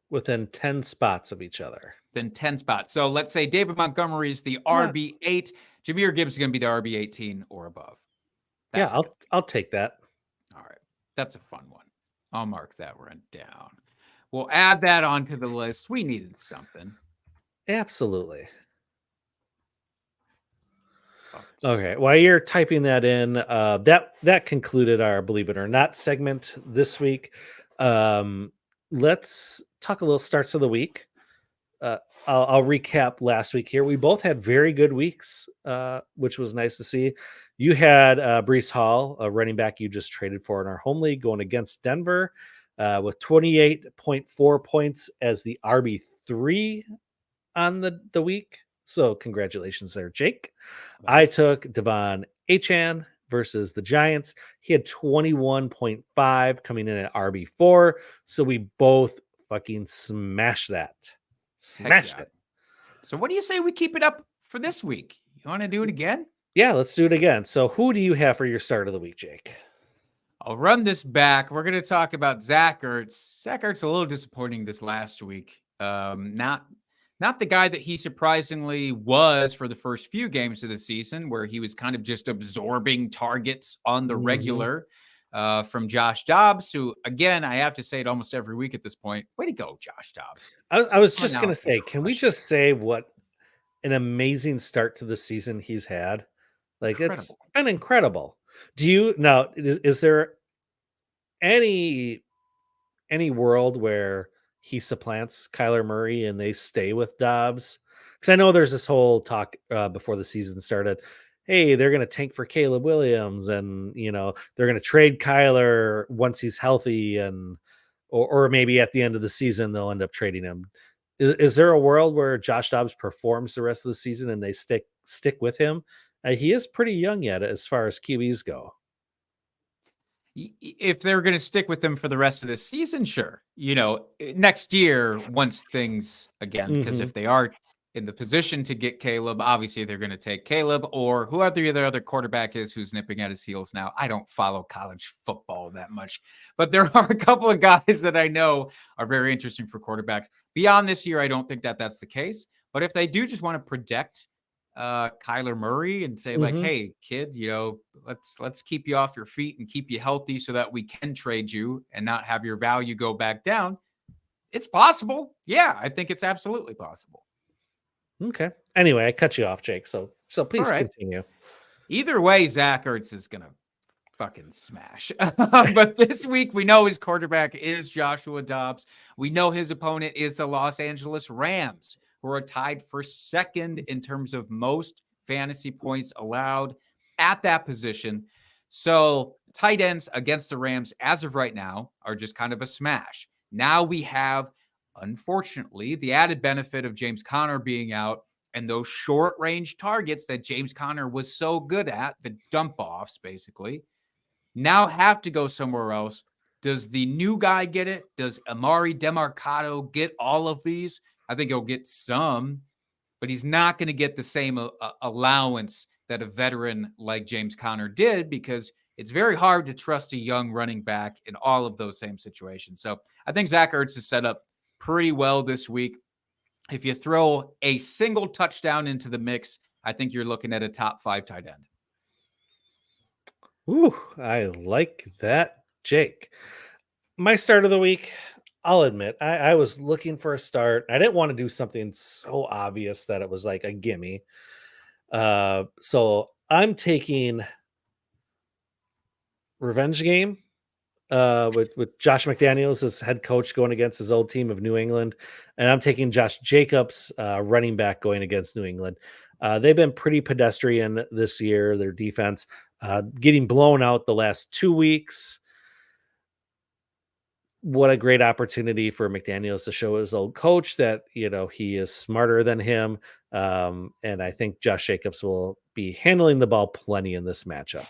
Within 10 spots of each other. Then 10 spots. So let's say David Montgomery is the RB8. Jahmyr Gibbs is going to be the RB18 or above. That's I'll take that. All right. That's a fun one. I'll mark that one down. We'll add that onto the list. We needed something. Absolutely. Okay. While you're typing that in, that concluded our Believe It or Not segment this week. Let's talk a little starts of the week. I'll recap last week here. We both had very good weeks, which was nice to see. You had Breece Hall, a running back you just traded for in our home league, going against Denver with 28.4 points as the RB3 on the week. So congratulations there, Jake. I took Devon Achane versus the Giants. He had 21.5 coming in at RB4. So we both fucking smashed that. Smashed it. So what do you say we keep it up for this week? You want to do it again? Yeah, let's do it again. So who do you have for your start of the week, Jake? I'll run this back. We're going to talk about Zach Ertz. Zach Ertz a little disappointing this last week. Not the guy that he surprisingly was for the first few games of the season, where he was kind of just absorbing targets on the regular from Josh Dobbs, who, again, I have to say it almost every week at this point. Way to go, Josh Dobbs. I was just going to say, can we just say what an amazing start to the season he's had? Like, it's been incredible. Is there any world where he supplants Kyler Murray and they stay with Dobbs? Because I know there's this whole talk before the season started. Hey, they're going to tank for Caleb Williams, and they're going to trade Kyler once he's healthy, and or maybe at the end of the season they'll end up trading him. Is there a world where Josh Dobbs performs the rest of the season and they stick with him? He is pretty young yet as far as QBs go. If they're going to stick with them for the rest of the season, sure. Next year, once things again, because if they are in the position to get Caleb, obviously they're going to take Caleb or whoever the other quarterback is who's nipping at his heels now. I don't follow college football that much, but there are a couple of guys that I know are very interesting for quarterbacks. Beyond this year, I don't think that that's the case. But if they do just want to protect Kyler Murray and say like, hey, kid, let's keep you off your feet and keep you healthy so that we can trade you and not have your value go back down. It's possible. Yeah, I think it's absolutely possible. Okay. Anyway, I cut you off, Jake. So please continue. Either way, Zach Ertz is going to fucking smash. But this week, we know his quarterback is Joshua Dobbs. We know his opponent is the Los Angeles Rams, who who are tied for second in terms of most fantasy points allowed at that position. So tight ends against the Rams as of right now are just kind of a smash. Now we have, unfortunately, the added benefit of James Conner being out and those short range targets that James Conner was so good at, the dump offs basically, now have to go somewhere else. Does the new guy get it? Does Amari Demarcado get all of these? I think he'll get some, but he's not going to get the same allowance that a veteran like James Conner did, because it's very hard to trust a young running back in all of those same situations. So I think Zach Ertz is set up pretty well this week. If you throw a single touchdown into the mix, I think you're looking at a top 5 tight end. Ooh, I like that, Jake. My start of the week, I'll admit, I was looking for a start. I didn't want to do something so obvious that it was like a gimme. So I'm taking revenge game with Josh McDaniels as head coach going against his old team of New England. And I'm taking Josh Jacobs, running back, going against New England. They've been pretty pedestrian this year, their defense, getting blown out the last 2 weeks. What a great opportunity for McDaniels to show his old coach that, he is smarter than him. And I think Josh Jacobs will be handling the ball plenty in this matchup.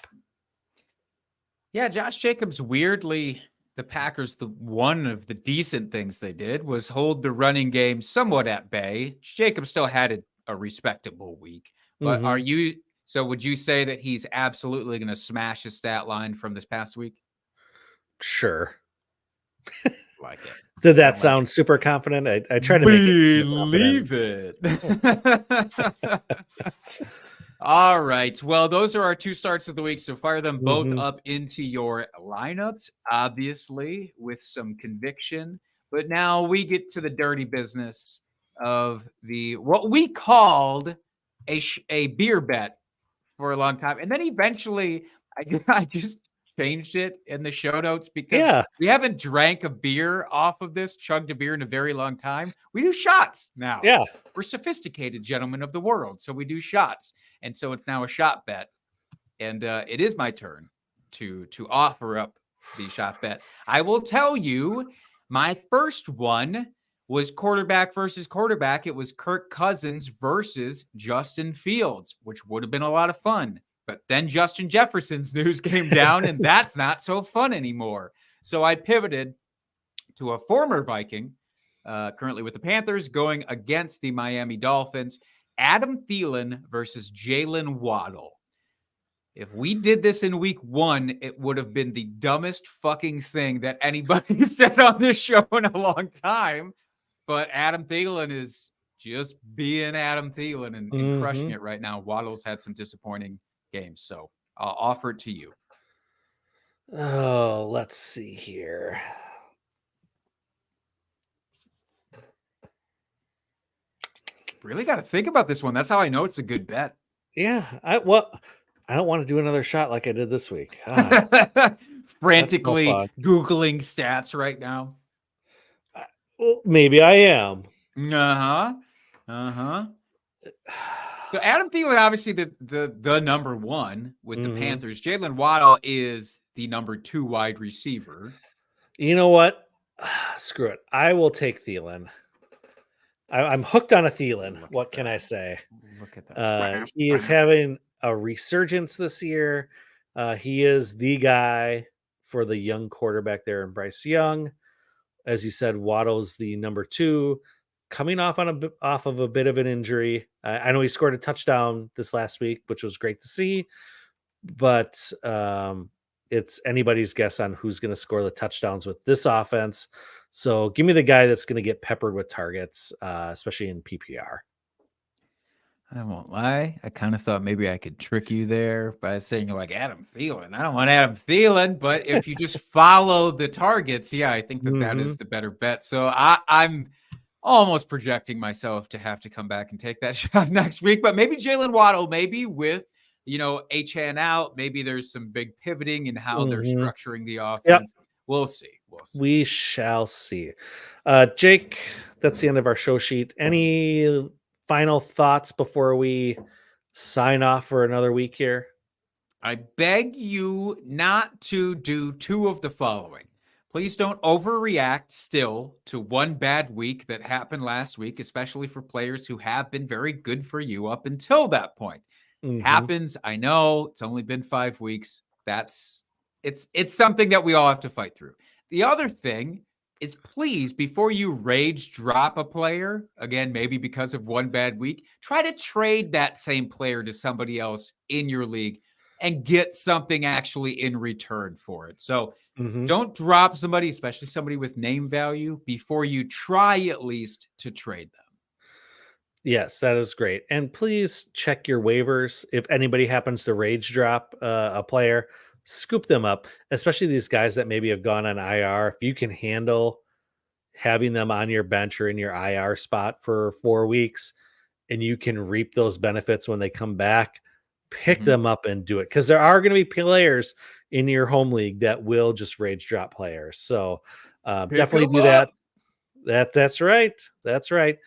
Yeah, Josh Jacobs, weirdly, the Packers, one of the decent things they did was hold the running game somewhat at bay. Jacobs still had a respectable week. But would you say that he's absolutely going to smash his stat line from this past week? Sure. Like it. Did that sound super confident? I try to believe it. All right. Well, those are our 2 starts of the week. So fire them both up into your lineups, obviously, with some conviction. But now we get to the dirty business of what we called a beer bet for a long time. And then eventually I just changed it in the show notes because we haven't drank a beer off of this, chugged a beer in a very long time. We do shots now. Yeah. We're sophisticated gentlemen of the world. So we do shots. And so it's now a shot bet. And it is my turn to offer up the shot bet. I will tell you, my first one was quarterback versus quarterback. It was Kirk Cousins versus Justin Fields, which would have been a lot of fun. But then Justin Jefferson's news came down, and that's not so fun anymore. So I pivoted to a former Viking, currently with the Panthers, going against the Miami Dolphins, Adam Thielen versus Jalen Waddle. If we did this in week 1, it would have been the dumbest fucking thing that anybody said on this show in a long time. But Adam Thielen is just being Adam Thielen and crushing it right now. Waddle's had some disappointing games, so I'll offer it to you. Oh, let's see here. Really got to think about this one. That's how I know it's a good bet. Yeah, I don't want to do another shot like I did this week. Frantically Googling stats right now. Well, maybe I am. So Adam Thielen, obviously the number 1 with the Panthers. Jalen Waddle is the number 2 wide receiver. You know what? Screw it. I will take Thielen. I'm hooked on a Thielen. What can I say? Look at that. He is having a resurgence this year. He is the guy for the young quarterback there in Bryce Young. As you said, Waddle's the number 2, coming off of a bit of an injury. I know he scored a touchdown this last week, which was great to see, but it's anybody's guess on who's going to score the touchdowns with this offense. So give me the guy that's going to get peppered with targets, especially in PPR. I won't lie. I kind of thought maybe I could trick you there by saying you're like Adam Thielen. I don't want Adam Thielen, but if you just follow the targets, I think that is the better bet. So I'm almost projecting myself to have to come back and take that shot next week. But maybe Jalen Waddle, maybe with Achane out, maybe there's some big pivoting in how they're structuring the offense. We'll see. We'll see. We shall see. Jake, that's the end of our show sheet. Any final thoughts before we sign off for another week here? I beg you not to do two of the following. Please don't overreact still to one bad week that happened last week, especially for players who have been very good for you up until that point. Mhm. Happens. I know it's only been 5 weeks. It's something that we all have to fight through. The other thing is, please, before you rage drop a player, again, maybe because of one bad week, try to trade that same player to somebody else in your league and get something actually in return for it. So Mhm. don't drop somebody, especially somebody with name value, before you try at least to trade them. Yes, that is great. And please check your waivers. If anybody happens to rage drop a player, scoop them up, especially these guys that maybe have gone on IR. If you can handle having them on your bench or in your IR spot for 4 weeks and you can reap those benefits when they come back, pick Mhm. them up and do it. Because there are going to be players in your home league that will just rage drop players. So Pick definitely 'em do that. up. That's right. That's right.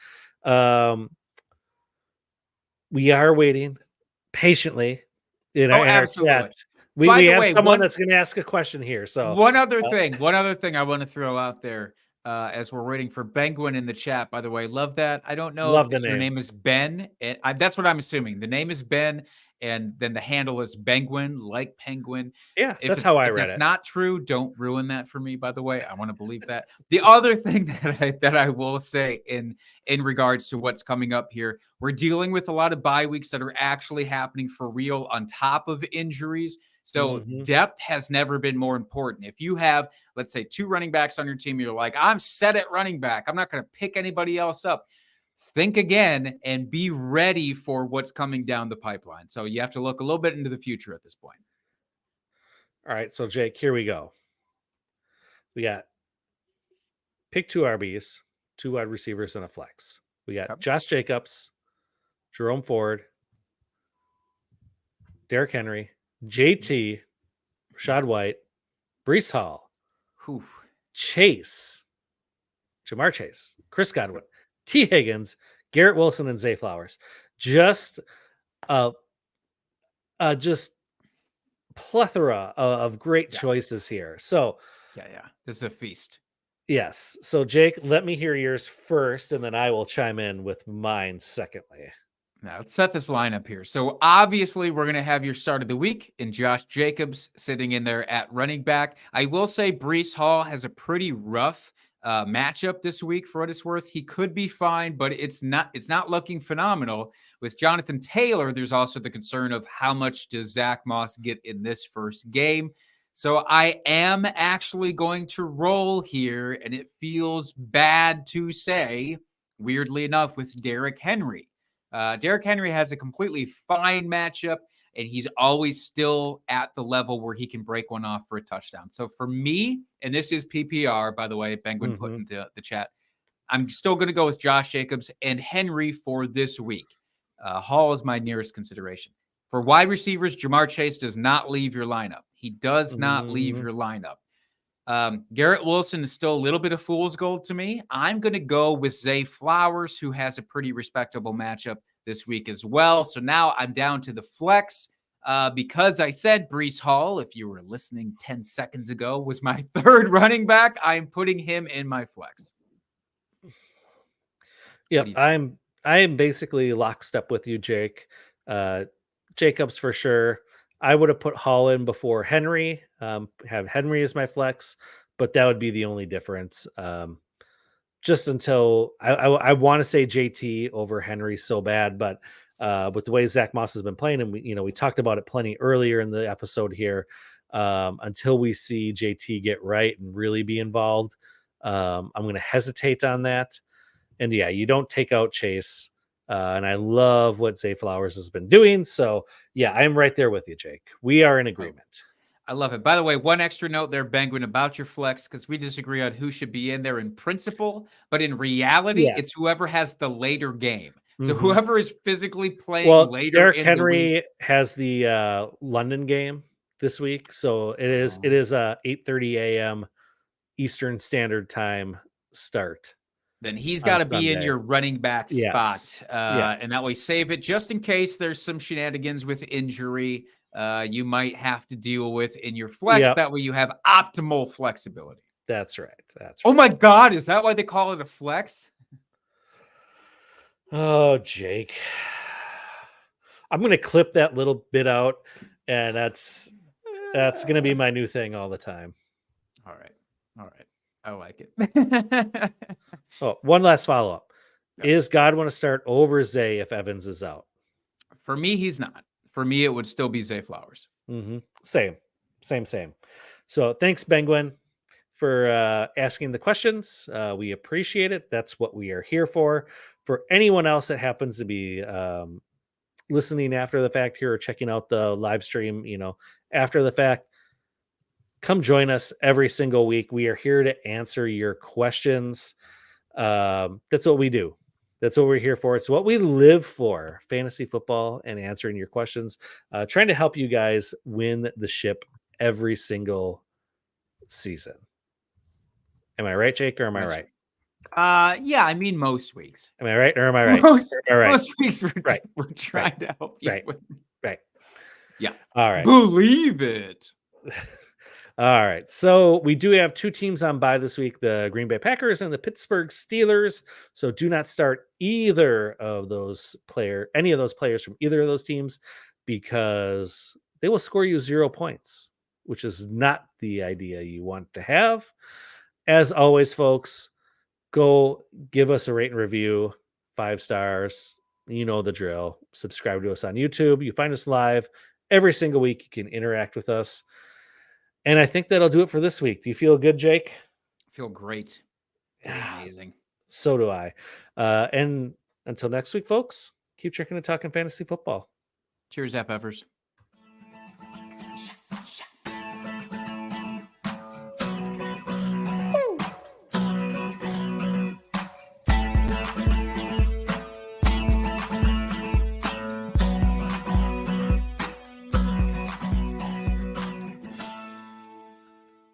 We are waiting patiently in Oh, our absolutely. chat. We By the have way, someone one that's going to ask a question here. So one other thing I want to throw out there as we're waiting for Penguin in the chat. By the way, love that. I don't know love if the your name. name is Ben. That's what I'm assuming. The name is Ben, and then the handle is Penguin, like penguin. Yeah, If that's how I if read that's it. not true, don't ruin that for me. By the way, I want to believe that. The other thing that I will say in regards to what's coming up here, we're dealing with a lot of bye weeks that are actually happening for real on top of injuries. So Mhm. depth has never been more important. If you have, let's say, 2 running backs on your team, you're like, I'm set at running back, I'm not going to pick anybody else up. Think again and be ready for what's coming down the pipeline. So you have to look a little bit into the future at this point. All right, so Jake, here we go. We got pick 2 RBs, 2 wide receivers, and a flex. We got Okay. Josh Jacobs, Jerome Ford, Derrick Henry, JT, Rashad White, Brees Hall, Whew. Chase, Jamar Chase, Chris Godwin, T. Higgins, Garrett Wilson, and Zay Flowers. Just just plethora of great choices here. So Yeah. This is a feast. yes. So Jake, let me hear yours first, and then I will chime in with mine secondly. Now, let's set this lineup here. So, obviously, we're going to have your start of the week in Josh Jacobs sitting in there at running back. I will say Brees Hall has a pretty rough matchup this week for what it's worth. He could be fine, but it's not looking phenomenal. With Jonathan Taylor, there's also the concern of how much does Zach Moss get in this first game. So I am actually going to roll here, and it feels bad to say, weirdly enough, with Derrick Henry. Derrick Henry has a completely fine matchup, and he's always still at the level where he can break one off for a touchdown. So for me, and this is PPR, by the way, Penguin put in the chat, I'm still going to go with Josh Jacobs and Henry for this week. Hall is my nearest consideration. For wide receivers, Jamar Chase does not leave your lineup. He does not leave your lineup. Garrett Wilson is still a little bit of fool's gold to me. I'm going to go with Zay Flowers, who has a pretty respectable matchup this week as well. So now I'm down to the flex because I said Brees Hall, if you were listening 10 seconds ago, was my third running back. I'm putting him in my flex. Yep, I am basically lockstep with you, Jake. Jacobs for sure. I would have put Hall in before Henry. Have Henry as my flex, but that would be the only difference. Just until I want to say JT over Henry so bad, but with the way Zach Moss has been playing, and we talked about it plenty earlier in the episode here. Until we see JT get right and really be involved, I'm going to hesitate on that. And yeah, you don't take out Chase. And I love what Zay Flowers has been doing. So yeah, I'm right there with you, Jake. We are in agreement. I love it. By the way, one extra note there, Penguin, about your flex, because we disagree on who should be in there in principle, but in reality, it's whoever has the later game. So whoever is physically playing later Derrick in Henry the week has the London game this week. So it is 8:30 a.m. Eastern Standard Time start. Then he's on got to be in Sunday. your running back Yes. spot. Yes. And that way save it just in case there's some shenanigans with injury you might have to deal with in your flex. Yep. That way you have optimal flexibility. That's right. That's Oh right. my God. Is that why they call it a flex? Oh, Jake. I'm going to clip that little bit out, and that's going to be my new thing all the time. All right. I like it. Oh, one last follow-up. Yep. Is Godwin to start over Zay if Evans is out? For me, he's not. For me, it would still be Zay Flowers. Same. So thanks, Benguin, for asking the questions. We appreciate it. That's what we are here for. For anyone else that happens to be listening after the fact here or checking out the live stream, after the fact, come join us every single week. We are here to answer your questions. That's what we do. That's what we're here for. It's what we live for, fantasy football and answering your questions, trying to help you guys win the ship every single season. Am I right, Jake, or am I right? Yeah, I mean, most weeks. Am I right or am I right? Most weeks Right. we're trying to help you Right. win. Right. Yeah. All right. Believe it. All right. So we do have two teams on bye this week, the Green Bay Packers and the Pittsburgh Steelers. So do not start any of those players from either of those teams, because they will score you 0 points, which is not the idea you want to have. As always, folks, go give us a rate and review, 5 stars. You know the drill. Subscribe to us on YouTube. You find us live every single week. You can interact with us. And I think that'll do it for this week. Do you feel good, Jake? I feel great. Amazing. So do I. And until next week, folks, keep checking and talking fantasy football. Cheers, FFers.